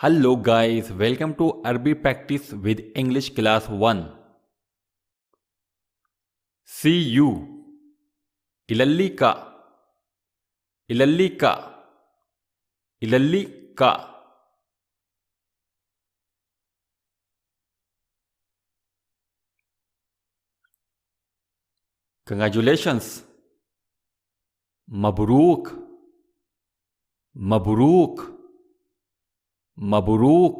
Hello guys, welcome to Arabic practice with English class 1. See you. Ilallika. Ilallika. Ilallika. Congratulations. Mabruk. Mabruk. Mabruk.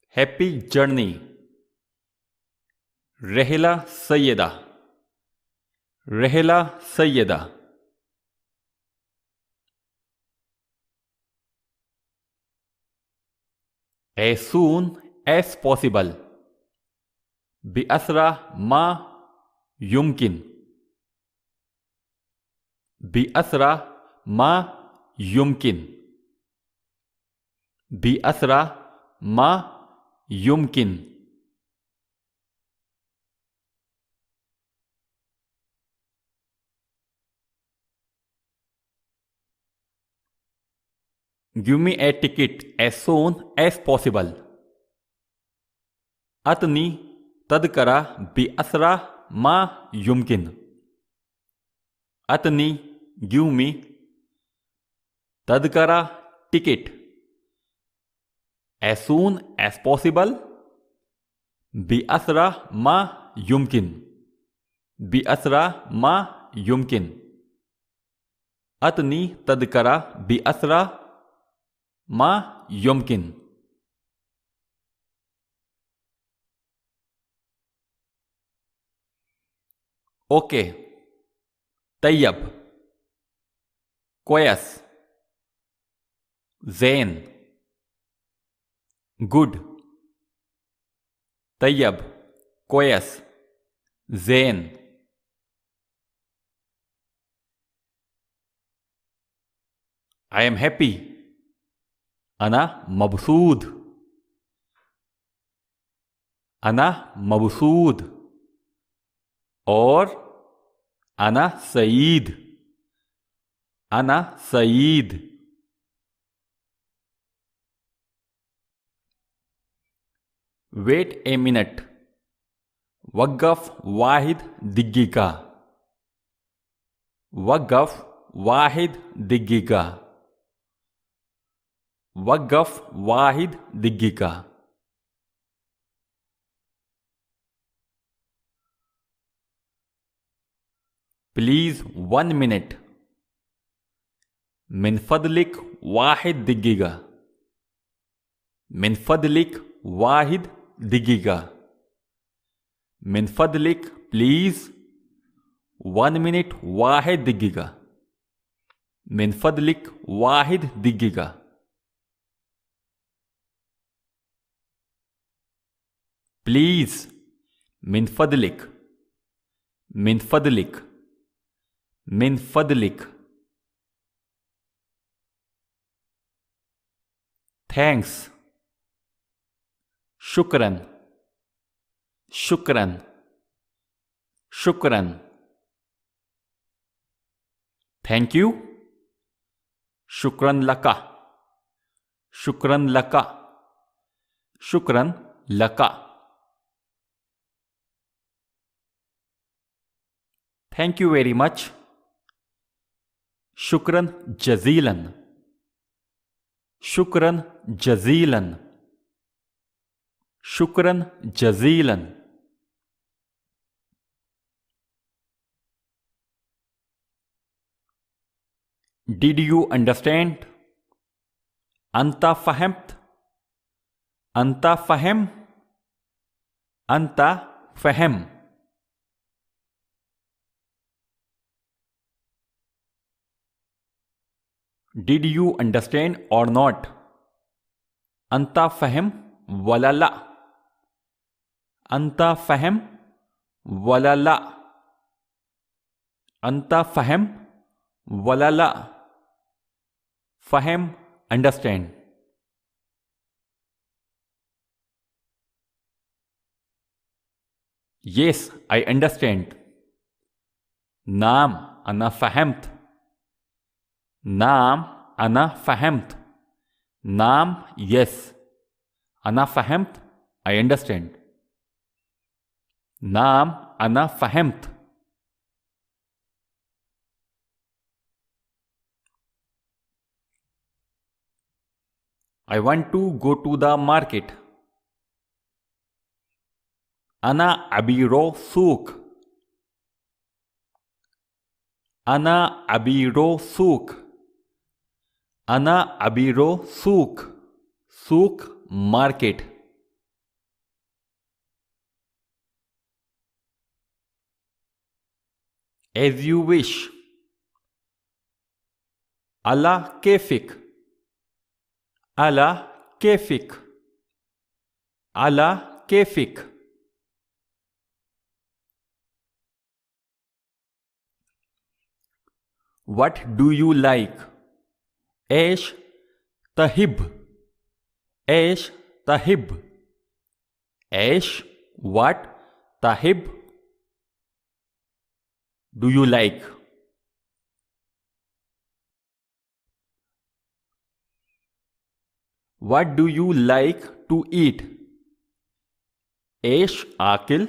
Happy journey. Rehla Sayyeda. Rehla Sayyeda. As soon as possible. بأسرع ما يمكن. بأسرع ما يمكن. بأسرع ما يمكن. Give me a ticket as soon as possible. أتني تذكرة بأسرع ما يمكن. أتني give me تذكرة ticket as soon as possible بأسرع ما يمكن. بأسرع ما يمكن. أتني تذكرة بأسرع ما يمكن. Okay. طيب. كويس. زين. good. طيب. كويس. زين. I am happy. أنا مبسوط. أنا مبسوط. और أنا سعيد. أنا سعيد. Wait a minute. وقف واحد دقيقة. وقف واحد دقيقة. وقف واحد دقيقة. Please 1 minute. من فضلك واحد دقيقة. من فضلك واحد دقيقة. من فضلك please 1 minute واحد دقيقة. من فضلك واحد دقيقة. Please من فضلك. من فضلك. من فضلك. Thanks. شكرا. شكرا. شكرا. Thank you. شكرا لك. شكرا لك. شكرا لك. Thank you very much. شكرا جزيلا. شكرا جزيلا. شكرا جزيلا. Did you understand? أنت فهمت. أنت فهم. أنت فهم. Did you understand or not? أنت فهم ولا لا؟ أنت فهم ولا لا؟ أنت فهم ولا لا؟ فهم understand. Yes, I understand. नाम أنا فهمت. نعم أنا فهمت. نعم yes. أنا فهمت I understand. نعم أنا فهمت. I want to go to the market. أنا أبيرو سوق. أنا أبيرو سوق. أنا أبيرو سوق. سوق market. As you wish. على كيفك. على كيفك. على كيفك. What do you like? إيش تحب؟ إيش تحب؟ إيش what تحب؟ Do you like? What do you like to eat? إيش آكل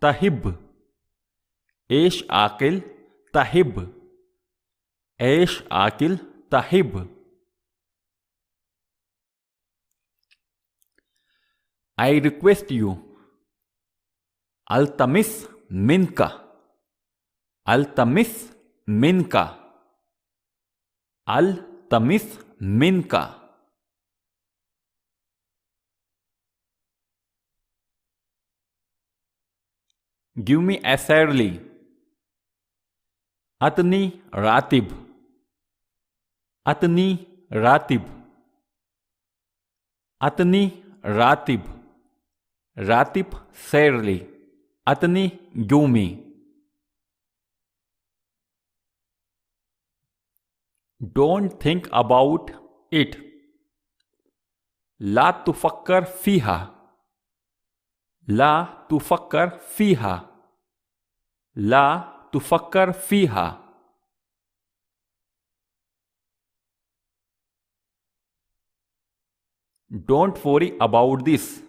تحب؟ إيش آكل تحب؟ إيش آكل تحب؟ I request you. ألتمس منك. ألتمس منك. ألتمس منك. Give me a salary. أتني راتب. أتني راتب. أتني راتب. راتب salary. أتني give me. Don't think about it. لا تفكر فيها. لا تفكر فيها. لا تفكر فيها. Don't worry about this.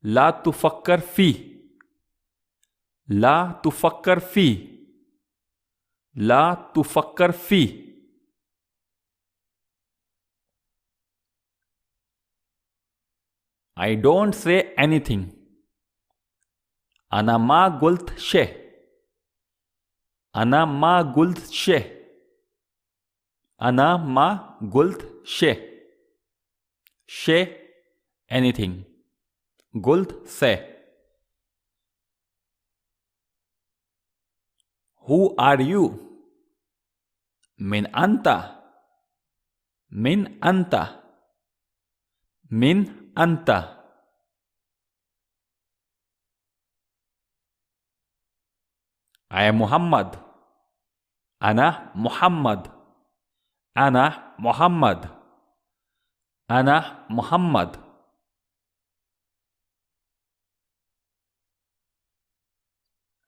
لا تفكر فيه. لا تفكر فيه. لا تفكر فيه. I don't say anything. أنا ما قلت شيء. أنا ما قلت شيء. أنا ما قلت شيء. شيء anything. قلت say. Who are you? من أنت. من أنت. من أنت. I am Muhammad. أنا محمد. أنا محمد. أنا محمد.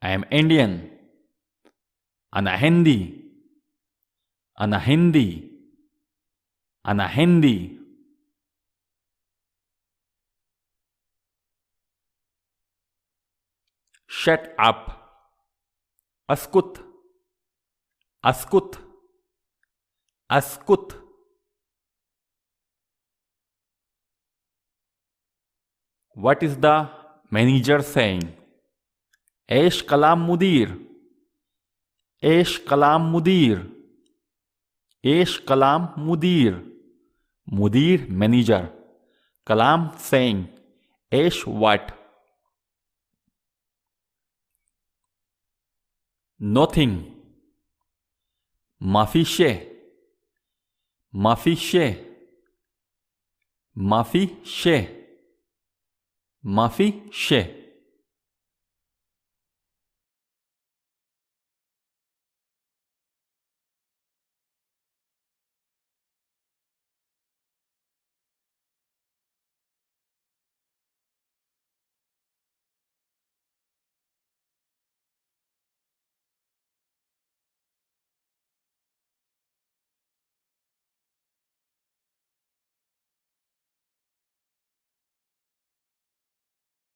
I am Indian. أنا هندي. أنا هندي. أنا هندي. Shut up. أسكت. أسكت. أسكت. What is the manager saying? إيش كلام مدير؟ إيش كلام مدير؟ إيش كلام مدير؟ مدير manager. كلام saying. إيش what? Nothing. ما في شيء. ما في شيء. ما في شيء. ما في شيء.